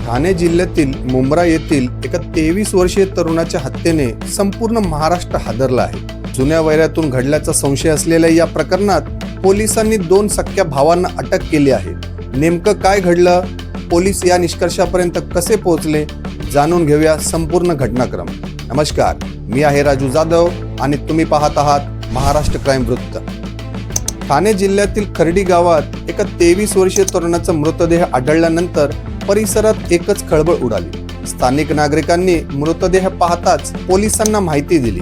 ठाणे जिल्ह्यातील मुंब्रा येथील एका 23 वर्षीय तरुणाच्या हत्येने संपूर्ण महाराष्ट्र हादरला आहे. जुन्या वैरातून घडल्याचा संशय असलेल्या या प्रकरणात पोलिसांनी 2 सख्ख्या भावांना अटक केली आहे. नेमकं काय घडलं, पोलीस या निष्कर्षापर्यंत कसे पोहोचले, जाणून घेऊया संपूर्ण घटनाक्रम. नमस्कार, मी आहे राजू जाधव आणि तुम्ही पाहत आहात महाराष्ट्र क्राईम वृत्त. ठाणे जिल्ह्यातील खर्डी गावात एका 23 वर्षीय तरुणाचा मृतदेह आढळल्यानंतर परिसरात एकच खळबळ उडाली. स्थानिक नागरिकांनी मृतदेह पाहताच पोलिसांना माहिती दिली.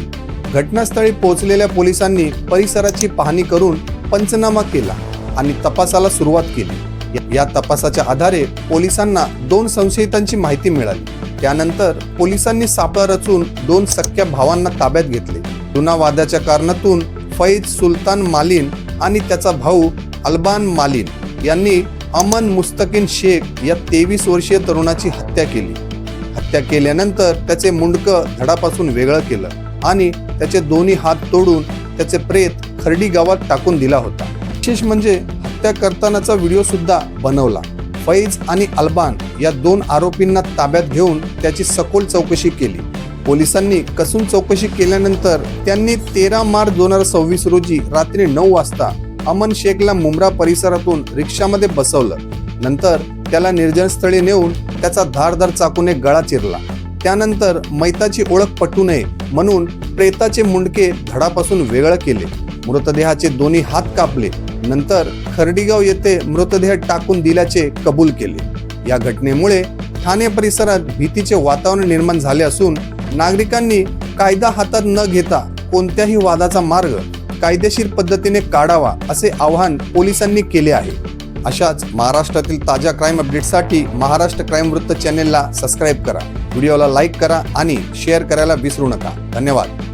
घटनास्थळी पोहोचलेल्या पोलिसांनी परिसराची पाहणी करून पंचनामा केला आणि तपासाला सुरुवात केली. या तपासाच्या आधारे पोलिसांना 2 संशयितांची माहिती मिळाली. त्यानंतर पोलिसांनी सापळा रचून 2 सख्ख्या भावांना ताब्यात घेतले. जुना वादाच्या कारणातून फैज सुलतान मालीन आणि त्याचा भाऊ अल्बान मालीन यांनी अमन मुस्तकीन शेख या 23 वर्षीय तरुणाची हत्या केली. हत्या केल्यानंतर त्याचे मुंडकं धडापासून वेगळं केलं आणि त्याचे दोन्ही हात तोडून त्याचे प्रेत खर्डी गावात टाकून दिला होता. विशेष म्हणजे हत्या करतानाचा व्हिडिओ सुद्धा बनवला. फैज आणि अल्बान या 2 आरोपींना ताब्यात घेऊन त्याची सखोल चौकशी केली. पोलिसांनी कसून चौकशी केल्यानंतर त्यांनी 13 मार्च 2026 रोजी रात्री 9 वाजता अमन शेखला मुंब्रा परिसरातून रिक्षामध्ये बसवलं. नंतर त्याला निर्जन स्थळी नेऊन त्याचा धारदार चाकूने गळा चिरला. त्यानंतर मैताची ओळख पटू नये म्हणून प्रेताचे मुंडके धडापासून वेगळं केले. मृतदेहाचे दोन्ही हात कापले. नंतर खर्डीगाव येथे मृतदेह टाकून दिल्याचे कबूल केले. या घटनेमुळे ठाणे परिसरात भीतीचे वातावरण निर्माण झाले असून नागरिकांनी कायदा हातात न घेता कोणत्याही वादाचा मार्ग कायदेशीर पद्धतीने काढावा असे आवाहन पोलिसांनी केले आहे. अशाच महाराष्ट्रातील ताज्या क्राईम अपडेटसाठी महाराष्ट्र क्राईम वृत्त चॅनेलला सबस्क्राईब करा, व्हिडिओला लाईक करा आणि शेअर करायला विसरू नका. धन्यवाद.